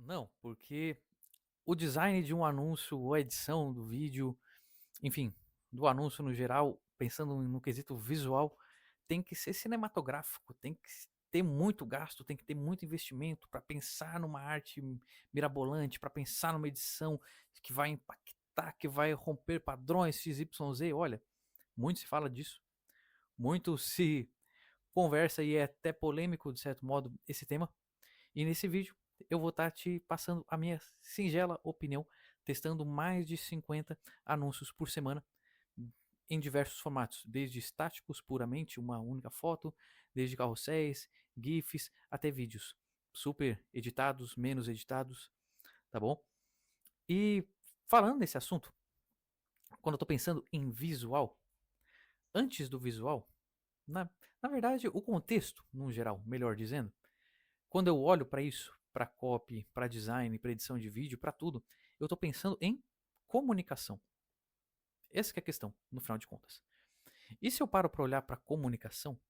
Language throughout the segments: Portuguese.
Não, porque o design de um anúncio, ou a edição do vídeo, enfim, do anúncio no geral, pensando no quesito visual, tem que ser cinematográfico, tem que ter muito gasto, tem que ter muito investimento para pensar numa arte mirabolante, para pensar numa edição que vai impactar, que vai romper padrões XYZ. Olha, muito se fala disso, muito se conversa e é até polêmico, de certo modo, esse tema. E nesse vídeo eu vou estar te passando a minha singela opinião, testando mais de 50 anúncios por semana em diversos formatos, desde estáticos puramente, uma única foto, desde carrosséis, GIFs, até vídeos super editados, menos editados, tá bom? E falando nesse assunto, quando eu estou pensando em visual, antes do visual, na verdade, o contexto, no geral, melhor dizendo, quando eu olho para isso, para copy, para design, para edição de vídeo, para tudo, eu estou pensando em comunicação. Essa que é a questão, no final de contas. E se eu paro para olhar para comunicação,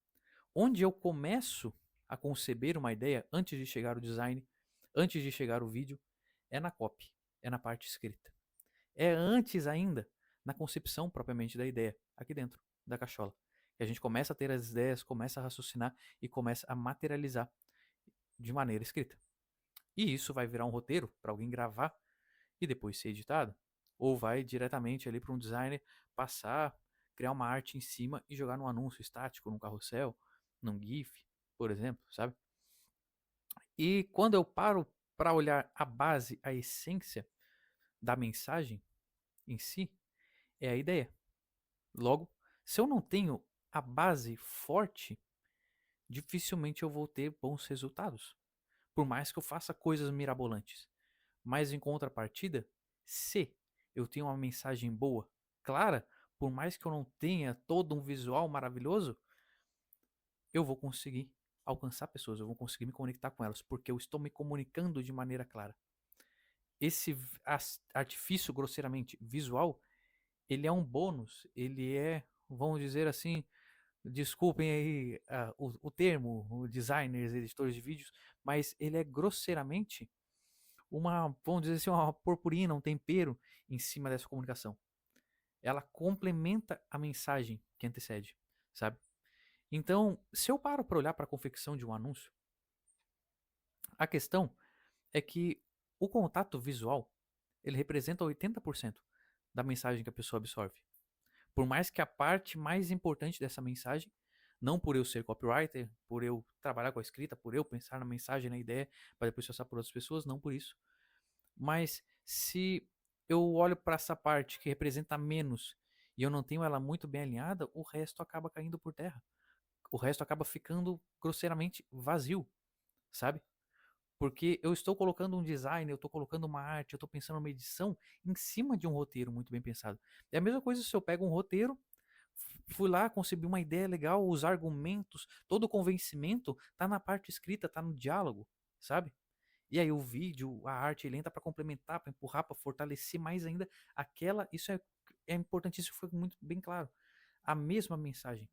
onde eu começo a conceber uma ideia antes de chegar o design, antes de chegar o vídeo, é na copy, é na parte escrita. É antes ainda na concepção propriamente da ideia, aqui dentro da cachola. Que a gente começa a ter as ideias, começa a raciocinar e começa a materializar de maneira escrita. E isso vai virar um roteiro para alguém gravar e depois ser editado. Ou vai diretamente ali para um designer passar, criar uma arte em cima e jogar num anúncio estático, num carrossel, num GIF, por exemplo, sabe? E quando eu paro para olhar a base, a essência da mensagem em si, é a ideia. Logo, se eu não tenho a base forte, dificilmente eu vou ter bons resultados. Por mais que eu faça coisas mirabolantes. Mas em contrapartida, se eu tenho uma mensagem boa, clara, por mais que eu não tenha todo um visual maravilhoso, eu vou conseguir alcançar pessoas, eu vou conseguir me conectar com elas, porque eu estou me comunicando de maneira clara. Esse artifício grosseiramente visual, ele é um bônus, ele é, vamos dizer assim, desculpem aí o termo, designers, editores de vídeos, mas ele é grosseiramente vamos dizer assim, uma purpurina, um tempero em cima dessa comunicação. Ela complementa a mensagem que antecede, sabe? Então, se eu paro para olhar para a confecção de um anúncio, a questão é que o contato visual, ele representa 80% da mensagem que a pessoa absorve. Por mais que a parte mais importante dessa mensagem, não por eu ser copywriter, por eu trabalhar com a escrita, por eu pensar na mensagem, na ideia, para depois passar por outras pessoas, não por isso. Mas se eu olho para essa parte que representa menos e eu não tenho ela muito bem alinhada, o resto acaba caindo por terra. O resto acaba ficando grosseiramente vazio, sabe? Porque eu estou colocando um design, eu estou colocando uma arte, eu estou pensando numa edição em cima de um roteiro muito bem pensado. É a mesma coisa se eu pego um roteiro, fui lá, concebi uma ideia legal, os argumentos, todo o convencimento tá na parte escrita, tá no diálogo, sabe? E aí o vídeo, a arte, ele entra para complementar, para empurrar, para fortalecer mais ainda aquela. Isso é importantíssimo, foi muito bem claro. A mesma mensagem.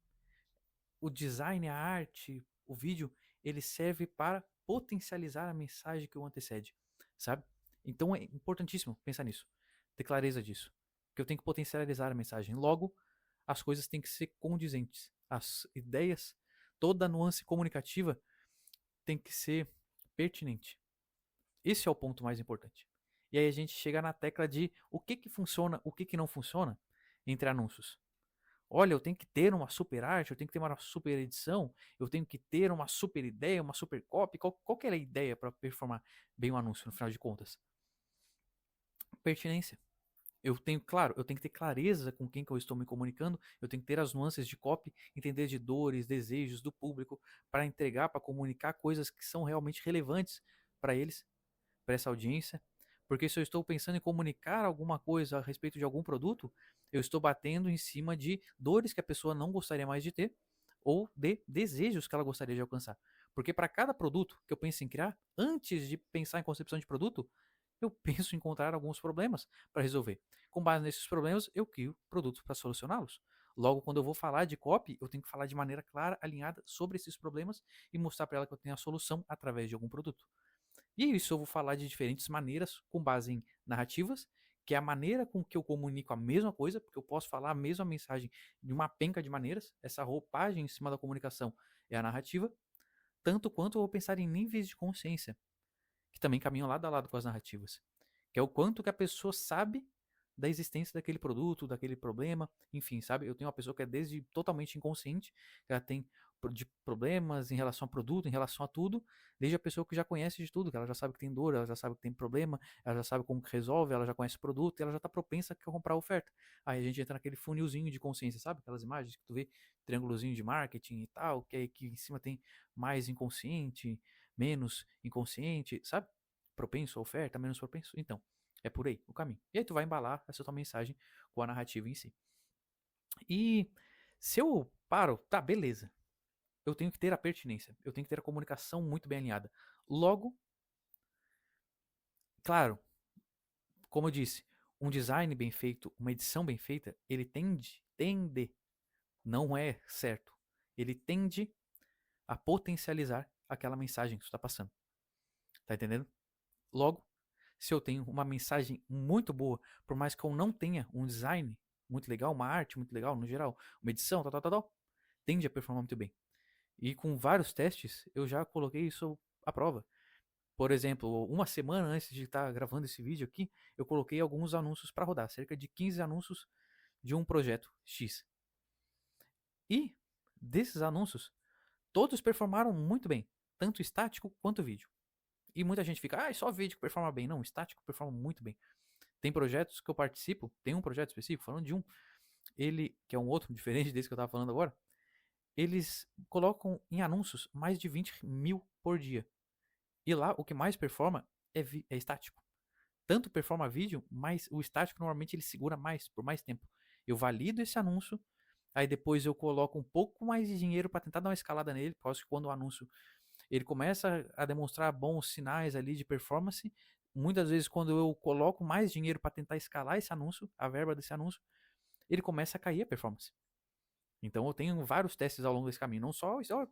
O design, a arte, o vídeo, ele serve para potencializar a mensagem que o antecede, sabe? Então é importantíssimo pensar nisso, ter clareza disso, que eu tenho que potencializar a mensagem. Logo, as coisas têm que ser condizentes. As ideias, toda a nuance comunicativa tem que ser pertinente. Esse é o ponto mais importante. E aí a gente chega na tecla de o que que funciona, o que que não funciona entre anúncios. Olha, eu tenho que ter uma super arte, eu tenho que ter uma super edição, eu tenho que ter uma super ideia, uma super copy. Qual que é a ideia para performar bem o anúncio, no final de contas? Pertinência. Eu tenho, claro, eu tenho que ter clareza com quem que eu estou me comunicando, eu tenho que ter as nuances de copy, entender de dores, desejos do público, para entregar, para comunicar coisas que são realmente relevantes para eles, para essa audiência. Porque se eu estou pensando em comunicar alguma coisa a respeito de algum produto, eu estou batendo em cima de dores que a pessoa não gostaria mais de ter ou de desejos que ela gostaria de alcançar. Porque para cada produto que eu penso em criar, antes de pensar em concepção de produto, eu penso em encontrar alguns problemas para resolver. Com base nesses problemas, eu crio produtos para solucioná-los. Logo, quando eu vou falar de copy, eu tenho que falar de maneira clara, alinhada sobre esses problemas e mostrar para ela que eu tenho a solução através de algum produto. E isso eu vou falar de diferentes maneiras com base em narrativas, que é a maneira com que eu comunico a mesma coisa, porque eu posso falar a mesma mensagem de uma penca de maneiras. Essa roupagem em cima da comunicação é a narrativa, tanto quanto eu vou pensar em níveis de consciência, que também caminham lado a lado com as narrativas, que é o quanto que a pessoa sabe da existência daquele produto, daquele problema, enfim, sabe? Eu tenho uma pessoa que é desde totalmente inconsciente, ela tem de problemas em relação ao produto, em relação a tudo, desde a pessoa que já conhece de tudo, que ela já sabe que tem dor, ela já sabe que tem problema, ela já sabe como que resolve, ela já conhece o produto, e ela já está propensa a comprar a oferta. Aí a gente entra naquele funilzinho de consciência, sabe? Aquelas imagens que tu vê, triângulozinho de marketing e tal, que aí que em cima tem mais inconsciente, menos inconsciente, sabe? Propenso à oferta, menos propenso. Então, é por aí o caminho. E aí tu vai embalar essa tua mensagem com a narrativa em si. E se eu paro, tá, beleza. Eu tenho que ter a pertinência, eu tenho que ter a comunicação muito bem alinhada. Logo, claro, como eu disse, um design bem feito, uma edição bem feita, ele tende, não é certo, ele tende a potencializar aquela mensagem que tu está passando. Tá entendendo? Logo, se eu tenho uma mensagem muito boa, por mais que eu não tenha um design muito legal, uma arte muito legal no geral, uma edição, tal, tende a performar muito bem. E com vários testes, eu já coloquei isso à prova. Por exemplo, uma semana antes de estar gravando esse vídeo aqui, eu coloquei alguns anúncios para rodar, cerca de 15 anúncios de um projeto X. E desses anúncios, todos performaram muito bem, tanto estático quanto vídeo. E muita gente fica, só vídeo que performa bem. Não, estático performa muito bem. Tem projetos que eu participo, tem um projeto específico, falando de um, ele, que é um outro, diferente desse que eu estava falando agora, eles colocam em anúncios mais de 20 mil por dia. E lá o que mais performa é estático. Tanto performa vídeo, mas o estático normalmente ele segura mais, por mais tempo. Eu valido esse anúncio, aí depois eu coloco um pouco mais de dinheiro para tentar dar uma escalada nele, por causa que quando o anúncio ele começa a demonstrar bons sinais ali de performance, muitas vezes quando eu coloco mais dinheiro para tentar escalar esse anúncio, a verba desse anúncio, ele começa a cair a performance. Então eu tenho vários testes ao longo desse caminho. Não só a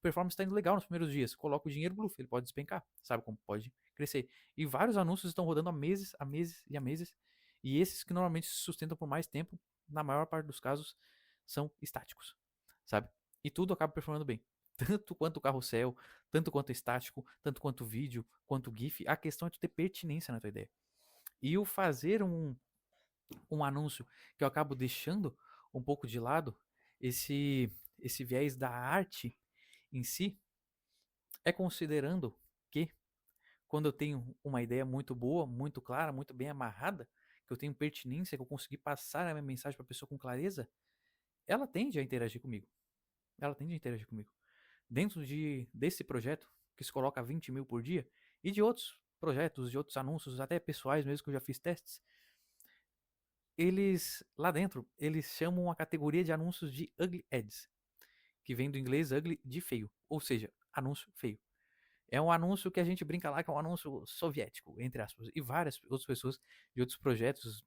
performance está indo legal nos primeiros dias. Coloca o dinheiro bluff, ele pode despencar. Sabe como pode crescer. E vários anúncios estão rodando há meses, há meses e há meses. E esses que normalmente se sustentam por mais tempo, na maior parte dos casos, são estáticos. Sabe? E tudo acaba performando bem. Tanto quanto o carrossel, tanto quanto estático, tanto quanto vídeo, quanto GIF. A questão é tu ter pertinência na tua ideia. E o fazer um anúncio que eu acabo deixando um pouco de lado, esse viés da arte em si, é considerando que quando eu tenho uma ideia muito boa, muito clara, muito bem amarrada, que eu tenho pertinência, que eu consegui passar a minha mensagem para a pessoa com clareza, ela tende a interagir comigo. Ela tende a interagir comigo. Dentro desse projeto, que se coloca 20 mil por dia, e de outros projetos, de outros anúncios, até pessoais mesmo, que eu já fiz testes, eles, lá dentro, eles chamam a categoria de anúncios de Ugly Ads, que vem do inglês ugly de feio, ou seja, anúncio feio. É um anúncio que a gente brinca lá que é um anúncio soviético, entre aspas. E várias outras pessoas de outros projetos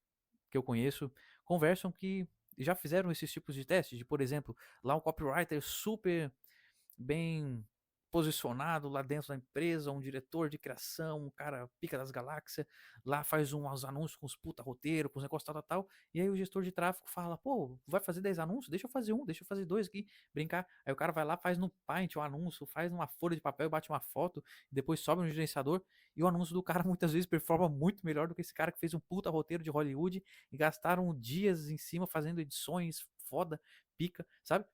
que eu conheço conversam que já fizeram esses tipos de testes, de, por exemplo, lá um copywriter super bem posicionado lá dentro da empresa, um diretor de criação, um cara pica das galáxias, lá faz uns anúncios com os puta roteiro, com os negócios tal, e aí o gestor de tráfego fala, pô, vai fazer 10 anúncios? Deixa eu fazer um, deixa eu fazer dois aqui, brincar. Aí o cara vai lá, faz no Paint um anúncio, faz numa folha de papel, bate uma foto, depois sobe no gerenciador, e o anúncio do cara muitas vezes performa muito melhor do que esse cara que fez um puta roteiro de Hollywood e gastaram dias em cima fazendo edições foda, pica, sabe?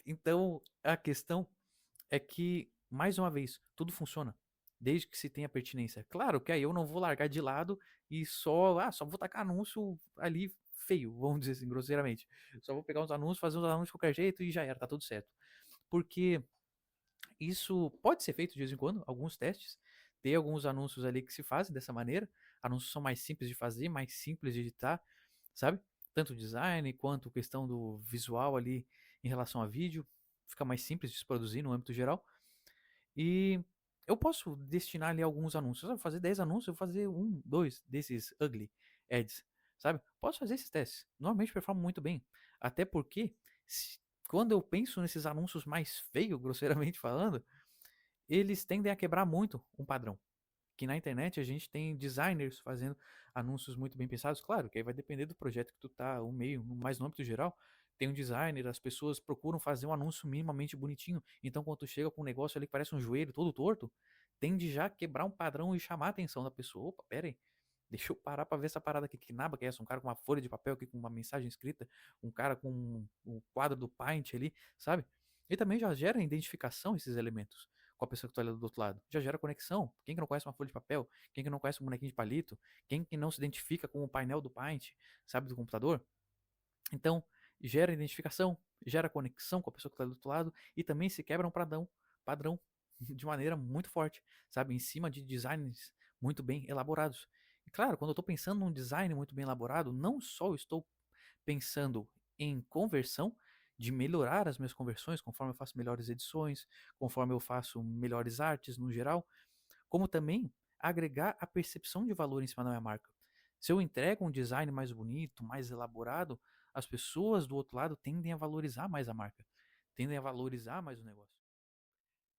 Então, a questão é que, mais uma vez, tudo funciona. Desde que se tenha pertinência. Claro que aí eu não vou largar de lado e só vou tacar anúncio ali feio, vamos dizer assim, grosseiramente. Só vou pegar uns anúncios, fazer uns anúncios de qualquer jeito e já era, tá tudo certo. Porque isso pode ser feito de vez em quando, alguns testes. Tem alguns anúncios ali que se fazem dessa maneira. Anúncios são mais simples de fazer, mais simples de editar, sabe? Tanto o design quanto a questão do visual ali em relação a vídeo. Fica mais simples de se produzir no âmbito geral. E eu posso destinar ali alguns anúncios. Eu vou fazer 10 anúncios, eu vou fazer um, dois desses ugly ads, sabe? Posso fazer esses testes. Normalmente performa muito bem. Até porque, quando eu penso nesses anúncios mais feios, grosseiramente falando, eles tendem a quebrar muito um padrão. Que na internet a gente tem designers fazendo anúncios muito bem pensados. Claro, que aí vai depender do projeto que tu tá, o meio, mas no âmbito geral, tem um designer, as pessoas procuram fazer um anúncio minimamente bonitinho. Então, quando tu chega com um negócio ali que parece um joelho todo torto, tende já a quebrar um padrão e chamar a atenção da pessoa. Opa, pera aí. Deixa eu parar pra ver essa parada aqui. Que naba que é essa? Um cara com uma folha de papel aqui, com uma mensagem escrita. Um cara com um quadro do Paint ali, sabe? E também já gera identificação esses elementos com a pessoa que tá ali do outro lado. Já gera conexão. Quem que não conhece uma folha de papel? Quem que não conhece um bonequinho de palito? Quem que não se identifica com o painel do Paint, sabe, do computador? Então, gera identificação, gera conexão com a pessoa que está do outro lado e também se quebra um padrão de maneira muito forte, sabe? Em cima de designs muito bem elaborados. E claro, quando eu estou pensando num design muito bem elaborado, não só eu estou pensando em conversão, de melhorar as minhas conversões conforme eu faço melhores edições, conforme eu faço melhores artes no geral, como também agregar a percepção de valor em cima da minha marca. Se eu entrego um design mais bonito, mais elaborado, as pessoas do outro lado tendem a valorizar mais a marca, tendem a valorizar mais o negócio.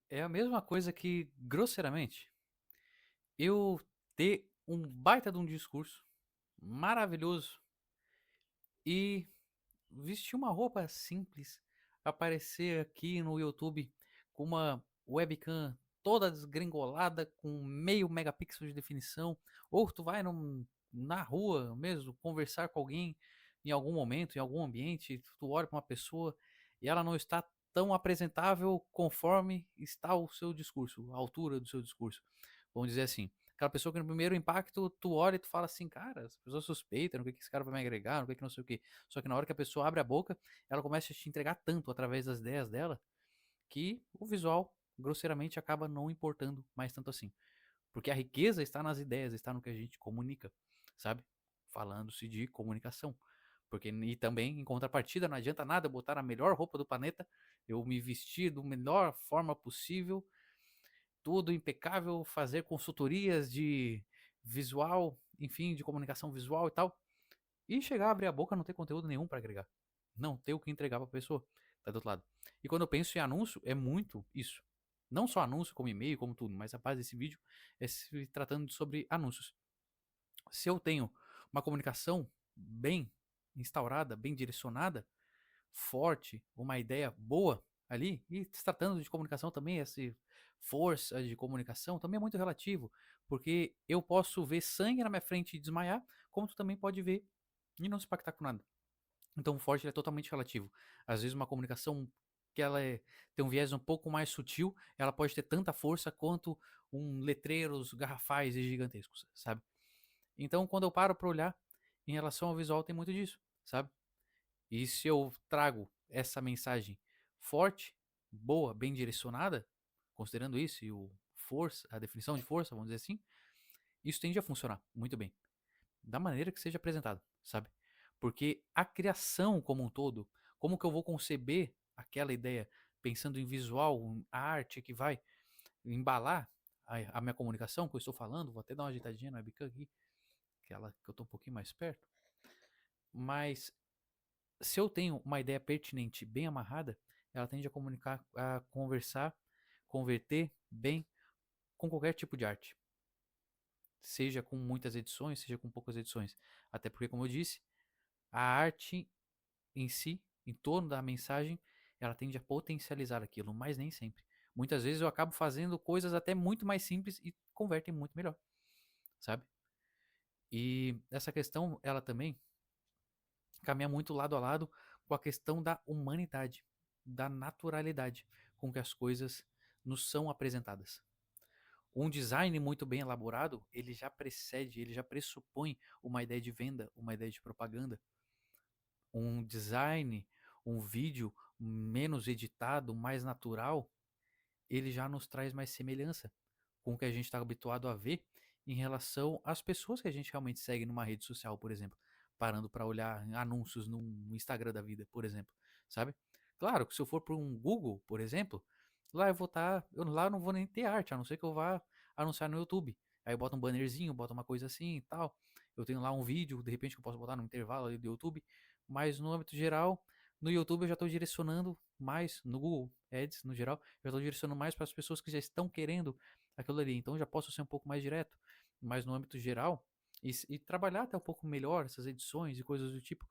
É a mesma coisa que, grosseiramente, eu ter um baita de um discurso maravilhoso e vestir uma roupa simples, aparecer aqui no YouTube com uma webcam toda desgringolada com meio megapixel de definição, ou tu vai na rua mesmo conversar com alguém em algum momento, em algum ambiente, tu olha para uma pessoa e ela não está tão apresentável conforme está o seu discurso, a altura do seu discurso. Vamos dizer assim. Aquela pessoa que no primeiro impacto tu olha e tu fala assim, cara, as pessoas suspeitam, o que esse cara vai me agregar, o que não sei o que. Só que na hora que a pessoa abre a boca, ela começa a te entregar tanto através das ideias dela que o visual, grosseiramente, acaba não importando mais tanto assim. Porque a riqueza está nas ideias, está no que a gente comunica, sabe? Falando-se de comunicação. Porque, e também, em contrapartida, não adianta nada eu botar a melhor roupa do planeta, eu me vestir da melhor forma possível, tudo impecável, fazer consultorias de visual, enfim, de comunicação visual e tal, e chegar a abrir a boca não ter conteúdo nenhum para agregar. Não ter o que entregar para a pessoa. Tá do outro lado. E quando eu penso em anúncio, é muito isso. Não só anúncio, como e-mail, como tudo, mas a base desse vídeo é se tratando sobre anúncios. Se eu tenho uma comunicação bem instaurada, bem direcionada, forte, uma ideia boa ali, e se tratando de comunicação também, essa força de comunicação também é muito relativo, porque eu posso ver sangue na minha frente e desmaiar, como tu também pode ver e não se impactar com nada. Então o forte é totalmente relativo. Às vezes uma comunicação que tem um viés um pouco mais sutil, ela pode ter tanta força quanto letreiros garrafais e gigantescos, sabe? Então quando eu paro para olhar em relação ao visual tem muito disso, sabe? E se eu trago essa mensagem forte, boa, bem direcionada, considerando isso e a definição de força, vamos dizer assim, isso tende a funcionar muito bem da maneira que seja apresentado, sabe? Porque a criação como um todo, como que eu vou conceber aquela ideia pensando em visual, a arte que vai embalar a minha comunicação que eu estou falando, vou até dar uma ajeitadinha na webcam aqui, que eu estou um pouquinho mais perto, mas se eu tenho uma ideia pertinente, bem amarrada, ela tende a comunicar, a conversar, converter bem com qualquer tipo de arte. Seja com muitas edições, seja com poucas edições. Até porque, como eu disse, a arte em si, em torno da mensagem, ela tende a potencializar aquilo, mas nem sempre. Muitas vezes eu acabo fazendo coisas até muito mais simples e convertem muito melhor, sabe? E essa questão, ela também caminha muito lado a lado com a questão da humanidade, da naturalidade com que as coisas nos são apresentadas. Um design muito bem elaborado, ele já precede, ele já pressupõe uma ideia de venda, uma ideia de propaganda. Um design, um vídeo menos editado, mais natural, ele já nos traz mais semelhança com o que a gente está habituado a ver em relação às pessoas que a gente realmente segue numa rede social, por exemplo, parando para olhar anúncios no Instagram da vida, por exemplo, sabe? Claro que se eu for para um Google, por exemplo, lá eu vou estar, lá eu não vou nem ter arte, a não ser que eu vá anunciar no YouTube. Aí eu boto um bannerzinho, boto uma coisa assim e tal. Eu tenho lá um vídeo, de repente que eu posso botar no intervalo ali do YouTube, mas no âmbito geral, No YouTube eu já estou direcionando mais, no Google Ads no geral, eu estou direcionando mais para as pessoas que já estão querendo aquilo ali. Então eu já posso ser um pouco mais direto, mas no âmbito geral, e trabalhar até um pouco melhor essas edições e coisas do tipo.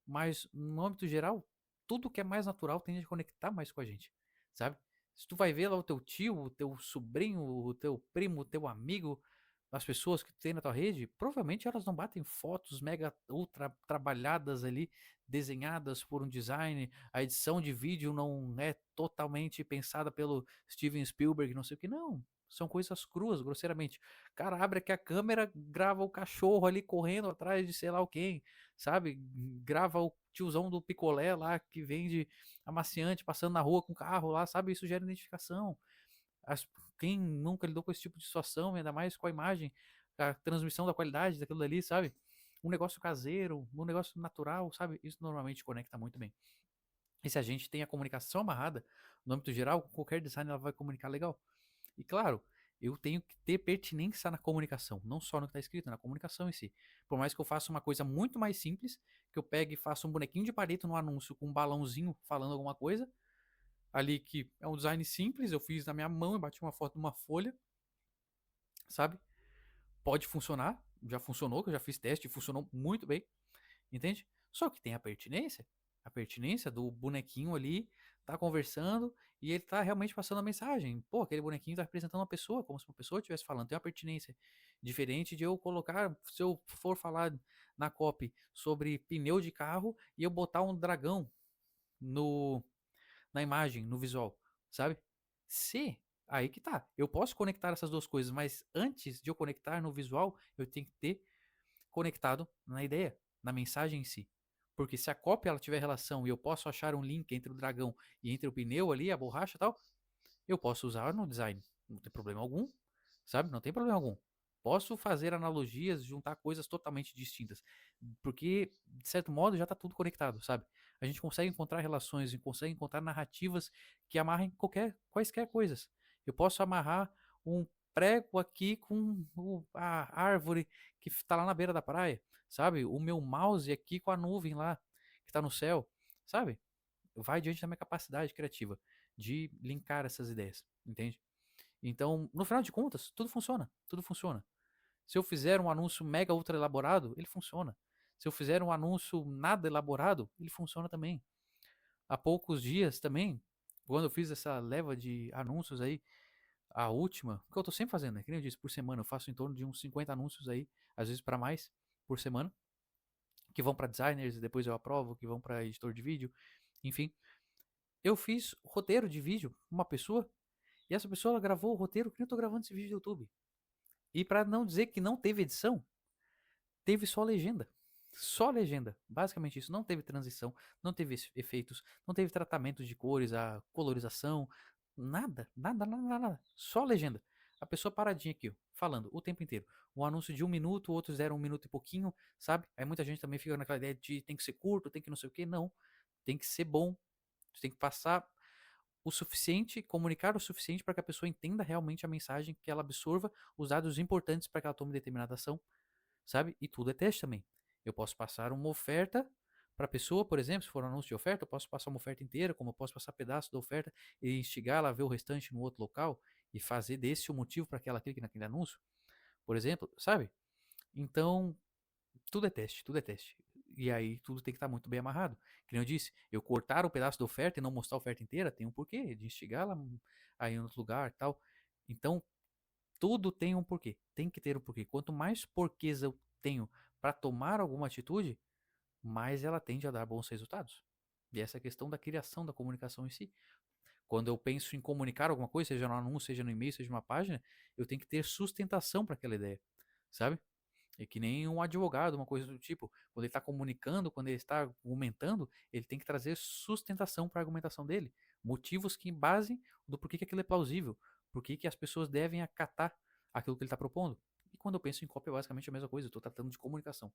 Mas no âmbito geral, tudo que é mais natural tende a conectar mais com a gente, sabe? Se tu vai ver lá o teu tio, o teu sobrinho, o teu primo, o teu amigo, as pessoas que tu tem na tua rede, provavelmente elas não batem fotos mega ultra trabalhadas ali, desenhadas por um design, a edição de vídeo não é totalmente pensada pelo Steven Spielberg, não sei o que, não. São coisas cruas, grosseiramente. Cara, abre aqui a câmera, grava o cachorro ali correndo atrás de sei lá o quem, sabe? Grava o tiozão do picolé lá que vende amaciante passando na rua com o carro lá, sabe? Isso gera identificação. As, quem nunca lidou com esse tipo de situação, ainda mais com a imagem, a transmissão da qualidade daquilo ali, sabe? Um negócio caseiro, um negócio natural, sabe? Isso normalmente conecta muito bem. E se a gente tem a comunicação amarrada, no âmbito geral, qualquer design ela vai comunicar legal. E claro, eu tenho que ter pertinência na comunicação, não só no que está escrito, na comunicação em si. Por mais que eu faça uma coisa muito mais simples, que eu pegue e faça um bonequinho de palito no anúncio com um balãozinho falando alguma coisa, ali que é um design simples, eu fiz na minha mão e bati uma foto numa folha, sabe? Pode funcionar, já funcionou, que eu já fiz teste e funcionou muito bem, entende? Só que tem a pertinência do bonequinho ali, tá conversando e ele tá realmente passando a mensagem. Pô, aquele bonequinho tá representando uma pessoa, como se uma pessoa estivesse falando. Tem uma pertinência diferente de eu colocar, se eu for falar na copy sobre pneu de carro e eu botar um dragão no na imagem, no visual, sabe? Se aí que tá. Eu posso conectar essas duas coisas, mas antes de eu conectar no visual, eu tenho que ter conectado na ideia, na mensagem em si. Porque se a cópia ela tiver relação e eu posso achar um link entre o dragão e entre o pneu ali, a borracha e tal, eu posso usar no design. Não tem problema algum, sabe? Não tem problema algum. Posso fazer analogias, juntar coisas totalmente distintas. Porque, de certo modo, já está tudo conectado, sabe? A gente consegue encontrar relações, a gente consegue encontrar narrativas que amarrem quaisquer coisas. Eu posso amarrar um prego aqui com a árvore que está lá na beira da praia, sabe? O meu mouse aqui com a nuvem lá que está no céu, sabe? Vai diante da minha capacidade criativa de linkar essas ideias, entende? Então, no final de contas, tudo funciona, tudo funciona. Se eu fizer um anúncio mega ultra elaborado, ele funciona. Se eu fizer um anúncio nada elaborado, ele funciona também. Há poucos dias também, quando eu fiz essa leva de anúncios aí, a última, que eu tô sempre fazendo, né? Que nem eu disse, por semana eu faço em torno de uns 50 anúncios aí, às vezes para mais, por semana, que vão para designers, depois eu aprovo, que vão para editor de vídeo, enfim. Eu fiz roteiro de vídeo, uma pessoa, e essa pessoa ela gravou o roteiro que eu tô gravando esse vídeo do YouTube. E para não dizer que não teve edição, teve só legenda. Só legenda. Basicamente isso. Não teve transição, não teve efeitos, não teve tratamento de cores, a colorização, nada, nada, nada, nada. Só legenda. A pessoa paradinha aqui, ó, falando o tempo inteiro. Um anúncio de 1 minuto, outros deram 1 minuto e pouquinho, sabe? Aí muita gente também fica naquela ideia de tem que ser curto, tem que não sei o que. Não. Tem que ser bom. Você tem que passar o suficiente, comunicar o suficiente para que a pessoa entenda realmente a mensagem, que ela absorva os dados importantes para que ela tome determinada ação, sabe? E tudo é teste também. Eu posso passar uma oferta para a pessoa, por exemplo, se for um anúncio de oferta, eu posso passar uma oferta inteira, como eu posso passar pedaço da oferta e instigar ela a ver o restante no outro local e fazer desse o motivo para que ela clique naquele anúncio, por exemplo, sabe? Então, tudo é teste, tudo é teste. E aí tudo tem que estar muito bem amarrado. Que nem eu disse, eu cortar um pedaço da oferta e não mostrar a oferta inteira, tem um porquê, de instigar ela aí em outro lugar e tal. Então, tudo tem um porquê. Tem que ter um porquê. Quanto mais porquês eu tenho para tomar alguma atitude, mais ela tende a dar bons resultados. E essa é a questão da criação da comunicação em si. Quando eu penso em comunicar alguma coisa, seja no anúncio, seja no e-mail, seja numa página, eu tenho que ter sustentação para aquela ideia, sabe? É que nem um advogado, uma coisa do tipo. Quando ele está comunicando, quando ele está argumentando, ele tem que trazer sustentação para a argumentação dele. Motivos que embasem do porquê que aquilo é plausível. Porquê que as pessoas devem acatar aquilo que ele está propondo. E quando eu penso em cópia, é basicamente a mesma coisa. Eu estou tratando de comunicação.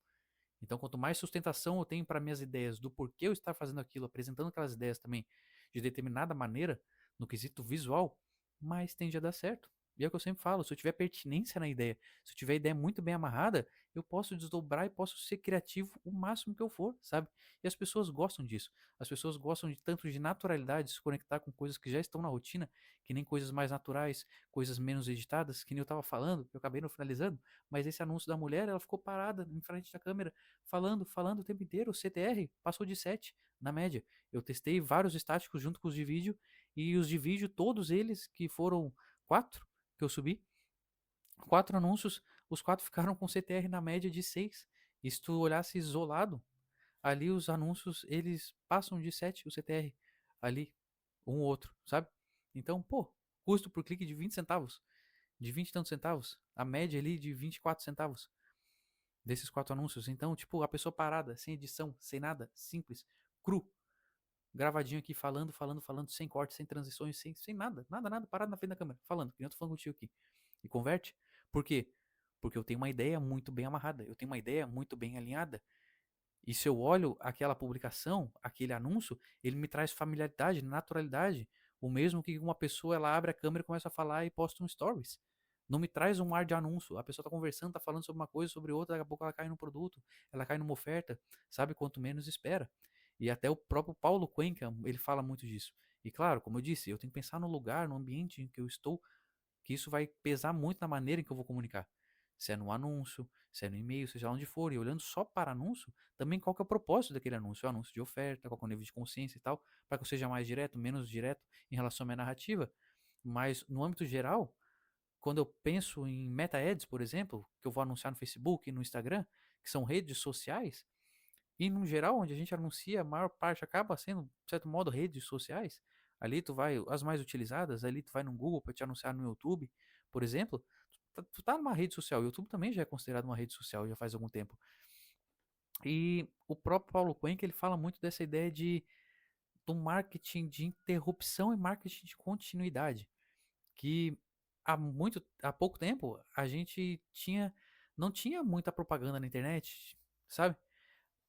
Então, quanto mais sustentação eu tenho para minhas ideias do porquê eu estar fazendo aquilo, apresentando aquelas ideias também de determinada maneira, no quesito visual, mais tende a dar certo. E é o que eu sempre falo, se eu tiver pertinência na ideia, se eu tiver a ideia muito bem amarrada, eu posso desdobrar e posso ser criativo o máximo que eu for, sabe? E as pessoas gostam disso. As pessoas gostam de tanto de naturalidade, se conectar com coisas que já estão na rotina, que nem coisas mais naturais, coisas menos editadas, que nem eu tava falando, eu acabei não finalizando, mas esse anúncio da mulher, ela ficou parada em frente da câmera, falando o tempo inteiro, o CTR passou de 7 na média. Eu testei vários estáticos junto com os de vídeo, e os de vídeo, todos eles, que foram 4 que eu subi, 4 anúncios, os 4 ficaram com CTR na média de 6. E se tu olhasse isolado, ali os anúncios, eles passam de 7 o CTR. Ali, um ou outro, sabe? Então, pô, custo por clique de 20 centavos, de 20 e tantos centavos, a média ali de 24 centavos desses 4 anúncios. Então, tipo, a pessoa parada, sem edição, sem nada, simples, cru, gravadinho aqui, falando, sem corte, sem transições, sem nada, parado na frente da câmera, falando, que nem eu tô falando contigo aqui. E converte. Por quê? Porque eu tenho uma ideia muito bem amarrada, eu tenho uma ideia muito bem alinhada. E se eu olho aquela publicação, aquele anúncio, ele me traz familiaridade, naturalidade. O mesmo que uma pessoa ela abre a câmera e começa a falar e posta um stories. Não me traz um ar de anúncio. A pessoa está conversando, está falando sobre uma coisa, sobre outra, daqui a pouco ela cai num produto, ela cai numa oferta, sabe? Quanto menos espera. E até o próprio Paulo Cuenca, ele fala muito disso. E claro, como eu disse, eu tenho que pensar no lugar, no ambiente em que eu estou, que isso vai pesar muito na maneira em que eu vou comunicar. Se é no anúncio, se é no e-mail, seja onde for, e olhando só para anúncio, também qual que é o propósito daquele anúncio, o anúncio de oferta, qual que é o nível de consciência e tal, para que eu seja mais direto, menos direto em relação à minha narrativa. Mas no âmbito geral, quando eu penso em meta ads, por exemplo, que eu vou anunciar no Facebook e no Instagram, que são redes sociais, e no geral, onde a gente anuncia, a maior parte acaba sendo, de certo modo, redes sociais. Ali tu vai, as mais utilizadas, ali tu vai no Google para te anunciar no YouTube, por exemplo. Tu tá numa rede social, o YouTube também já é considerado uma rede social, já faz algum tempo. E o próprio Paulo Cuenca, ele fala muito dessa ideia do marketing de interrupção e marketing de continuidade. Que há pouco tempo, a gente não tinha muita propaganda na internet, sabe?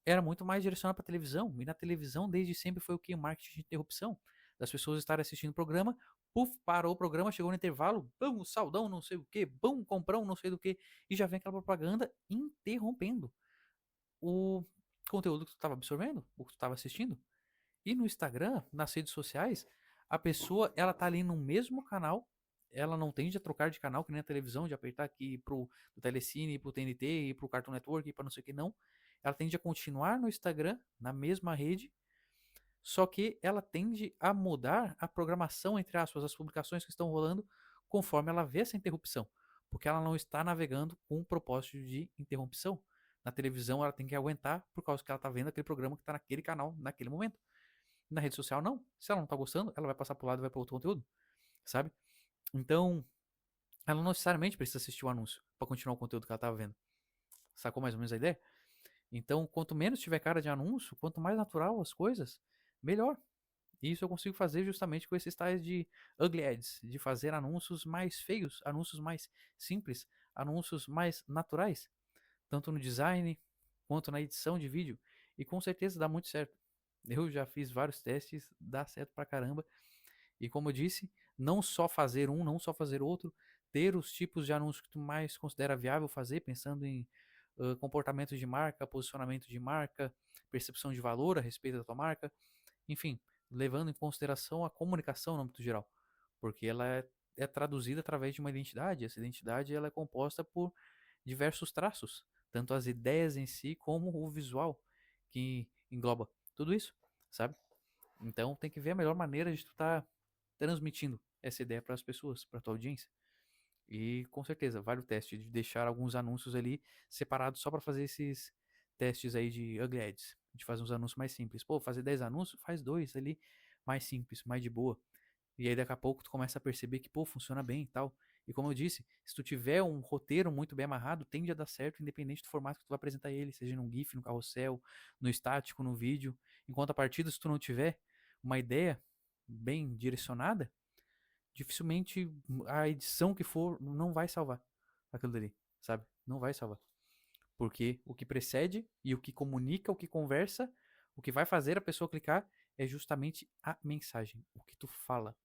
Era muito mais direcionado para televisão. E na televisão, desde sempre, foi o que? O marketing de interrupção. Das pessoas estarem assistindo o programa, puf, parou o programa, chegou no intervalo, bum, saldão, não sei o que, bum, comprão, não sei do que, e já vem aquela propaganda interrompendo o conteúdo que tu estava absorvendo, o que tu estava assistindo. E no Instagram, nas redes sociais, a pessoa, ela tá ali no mesmo canal, ela não tende a trocar de canal, que nem a televisão, de apertar aqui do Telecine, pro TNT, e pro Cartoon Network, e para não sei o que, não. Ela tende a continuar no Instagram, na mesma rede, só que ela tende a mudar a programação, entre aspas, as publicações que estão rolando, conforme ela vê essa interrupção. Porque ela não está navegando com um propósito de interrupção. Na televisão, ela tem que aguentar por causa que ela está vendo aquele programa que está naquele canal, naquele momento. Na rede social, não. Se ela não tá gostando, ela vai passar pro lado e vai para outro conteúdo, sabe? Então, ela não necessariamente precisa assistir o anúncio para continuar o conteúdo que ela tava vendo. Sacou mais ou menos a ideia? Então, quanto menos tiver cara de anúncio, quanto mais natural as coisas, melhor. E isso eu consigo fazer justamente com esses tais de ugly ads, de fazer anúncios mais feios, anúncios mais simples, anúncios mais naturais, tanto no design quanto na edição de vídeo. E com certeza dá muito certo. Eu já fiz vários testes, dá certo pra caramba. E como eu disse, não só fazer um, não só fazer outro, ter os tipos de anúncios que tu mais considera viável fazer, pensando em comportamento de marca, posicionamento de marca, percepção de valor a respeito da tua marca, enfim, levando em consideração a comunicação no âmbito geral, porque ela é traduzida através de uma identidade. Essa identidade ela é composta por diversos traços, tanto as ideias em si como o visual que engloba tudo isso, sabe? Então tem que ver a melhor maneira de tu estar transmitindo essa ideia para as pessoas, para tua audiência. E com certeza, vale o teste de deixar alguns anúncios ali separados só para fazer esses testes aí de ugly ads, de fazer uns anúncios mais simples. Pô, fazer 10 anúncios, faz dois ali mais simples, mais de boa. E aí daqui a pouco tu começa a perceber que, pô, funciona bem e tal. E como eu disse, se tu tiver um roteiro muito bem amarrado, tende a dar certo, independente do formato que tu vai apresentar ele, seja num GIF, no carrossel, no estático, no vídeo. Enquanto a partida, se tu não tiver uma ideia bem direcionada, dificilmente a edição que for não vai salvar aquilo dali, sabe? Não vai salvar. Porque o que precede e o que comunica, o que conversa, o que vai fazer a pessoa clicar é justamente a mensagem, o que tu fala,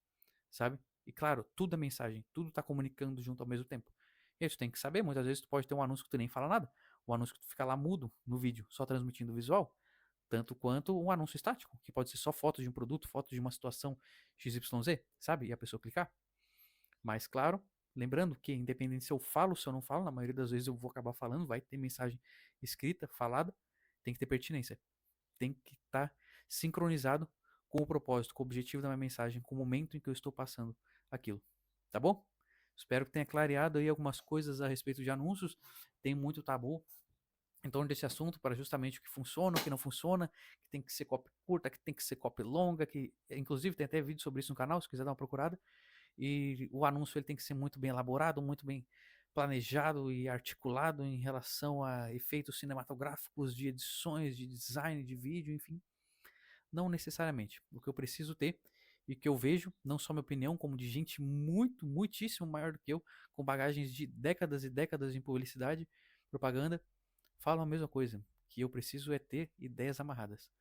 sabe? E claro, tudo é mensagem, tudo tá comunicando junto ao mesmo tempo. E aí tu tem que saber, muitas vezes tu pode ter um anúncio que tu nem fala nada. Um anúncio que tu fica lá mudo no vídeo, só transmitindo o visual. Tanto quanto um anúncio estático, que pode ser só foto de um produto, foto de uma situação XYZ, sabe? E a pessoa clicar. Mas claro, lembrando que independente se eu falo, se eu não falo, na maioria das vezes eu vou acabar falando, vai ter mensagem escrita, falada, tem que ter pertinência. Tem que estar sincronizado com o propósito, com o objetivo da minha mensagem, com o momento em que eu estou passando aquilo. Tá bom? Espero que tenha clareado aí algumas coisas a respeito de anúncios. Tem muito tabu em torno desse assunto para justamente o que funciona, o que não funciona, que tem que ser copy curta, que tem que ser copy longa, que inclusive tem até vídeo sobre isso no canal, se quiser dar uma procurada. E o anúncio ele tem que ser muito bem elaborado, muito bem planejado e articulado em relação a efeitos cinematográficos, de edições, de design de vídeo, enfim. Não necessariamente. O que eu preciso ter e que eu vejo, não só minha opinião, como de gente muitíssimo maior do que eu, com bagagens de décadas e décadas em publicidade, propaganda, falam a mesma coisa, que eu preciso é ter ideias amarradas.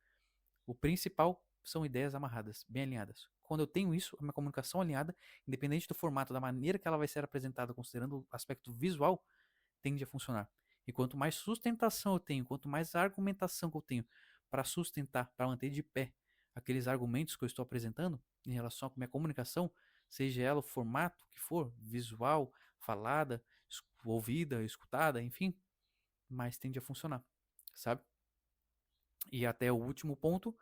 O principal são ideias amarradas, bem alinhadas. Quando eu tenho isso, a minha comunicação alinhada, independente do formato, da maneira que ela vai ser apresentada, considerando o aspecto visual, tende a funcionar. E quanto mais sustentação eu tenho, quanto mais argumentação que eu tenho para sustentar, para manter de pé aqueles argumentos que eu estou apresentando em relação à minha comunicação, seja ela o formato que for, visual, falada, ouvida, escutada, enfim, mais tende a funcionar, sabe? E até o último ponto,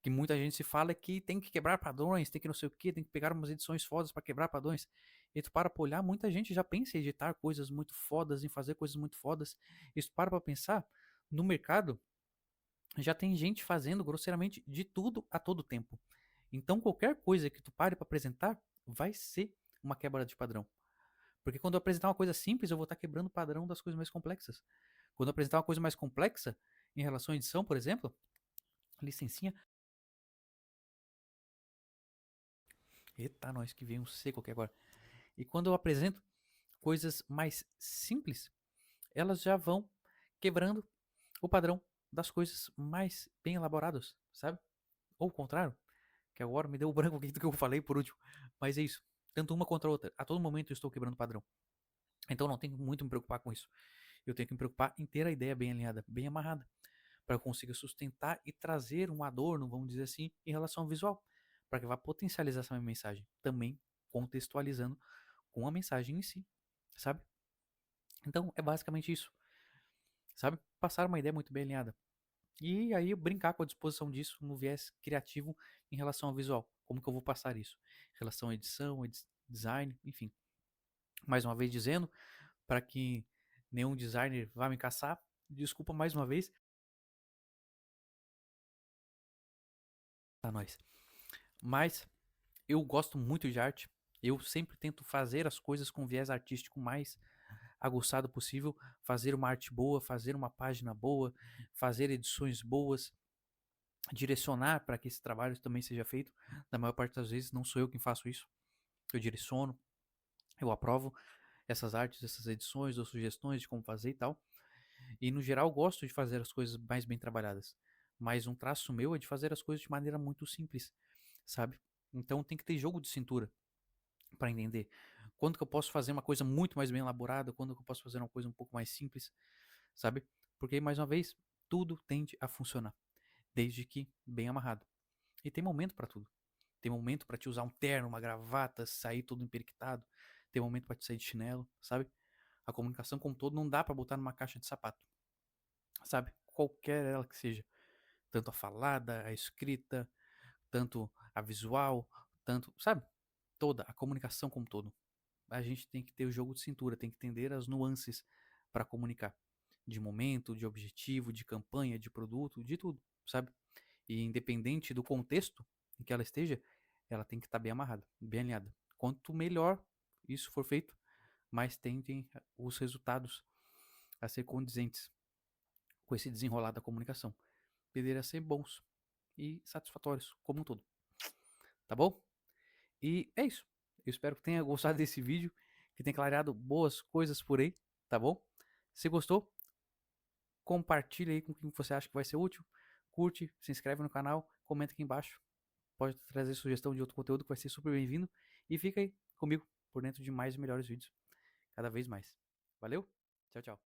que muita gente se fala é que tem que quebrar padrões, tem que não sei o que, tem que pegar umas edições fodas para quebrar padrões. E tu para olhar, muita gente já pensa em editar coisas muito fodas, em fazer coisas muito fodas. E tu para pensar, no mercado já tem gente fazendo grosseiramente de tudo a todo tempo. Então qualquer coisa que tu pare para apresentar vai ser uma quebra de padrão. Porque quando eu apresentar uma coisa simples, eu vou estar quebrando o padrão das coisas mais complexas. Quando eu apresentar uma coisa mais complexa, em relação à edição, por exemplo, licencinha. Eita, nós que veio um seco aqui agora. E quando eu apresento coisas mais simples, elas já vão quebrando o padrão das coisas mais bem elaboradas, sabe? Ou o contrário, que agora me deu o branco aqui do que eu falei por último. Mas é isso. Tanto uma contra a outra. A todo momento eu estou quebrando o padrão. Então não tenho muito me preocupar com isso. Eu tenho que me preocupar em ter a ideia bem alinhada, bem amarrada, para que eu consiga sustentar e trazer um adorno, vamos dizer assim, em relação ao visual, para que vá potencializar essa minha mensagem, também contextualizando com a mensagem em si, sabe? Então é basicamente isso, sabe? Passar uma ideia muito bem alinhada. E aí brincar com a disposição disso no viés criativo em relação ao visual. Como que eu vou passar isso? Em relação à edição, design, enfim. Mais uma vez dizendo, para que nenhum designer vá me caçar, desculpa mais uma vez. Tá nós. Mas eu gosto muito de arte. Eu sempre tento fazer as coisas com viés artístico mais aguçado possível, fazer uma arte boa, fazer uma página boa, fazer edições boas, direcionar para que esse trabalho também seja feito. Na maior parte das vezes não sou eu quem faço isso. Eu direciono, eu aprovo essas artes, essas edições ou sugestões de como fazer e tal. E no geral gosto de fazer as coisas mais bem trabalhadas. Mas um traço meu é de fazer as coisas de maneira muito simples, sabe? Então tem que ter jogo de cintura para entender quando que eu posso fazer uma coisa muito mais bem elaborada, quando que eu posso fazer uma coisa um pouco mais simples, sabe? Porque mais uma vez, tudo tende a funcionar, desde que bem amarrado. E tem momento para tudo. Tem momento para te usar um terno, uma gravata, sair todo emperiquitado. Tem momento para te sair de chinelo, sabe? A comunicação como um todo não dá para botar numa caixa de sapato, sabe? Qualquer ela que seja, tanto a falada, a escrita, tanto a visual, tanto, sabe? Toda a comunicação como um todo. A gente tem que ter o jogo de cintura, tem que entender as nuances para comunicar. De momento, de objetivo, de campanha, de produto, de tudo, sabe? E independente do contexto em que ela esteja, ela tem que estar bem amarrada, bem alinhada. Quanto melhor isso for feito, mais tendem os resultados a ser condizentes com esse desenrolar da comunicação. Tenderem a ser bons e satisfatórios como um todo. Tá bom? E é isso. Eu espero que tenha gostado desse vídeo, que tenha clareado boas coisas por aí, tá bom? Se gostou, compartilha aí com quem você acha que vai ser útil. Curte, se inscreve no canal, comenta aqui embaixo. Pode trazer sugestão de outro conteúdo que vai ser super bem-vindo. E fica aí comigo por dentro de mais e melhores vídeos cada vez mais. Valeu? Tchau, tchau.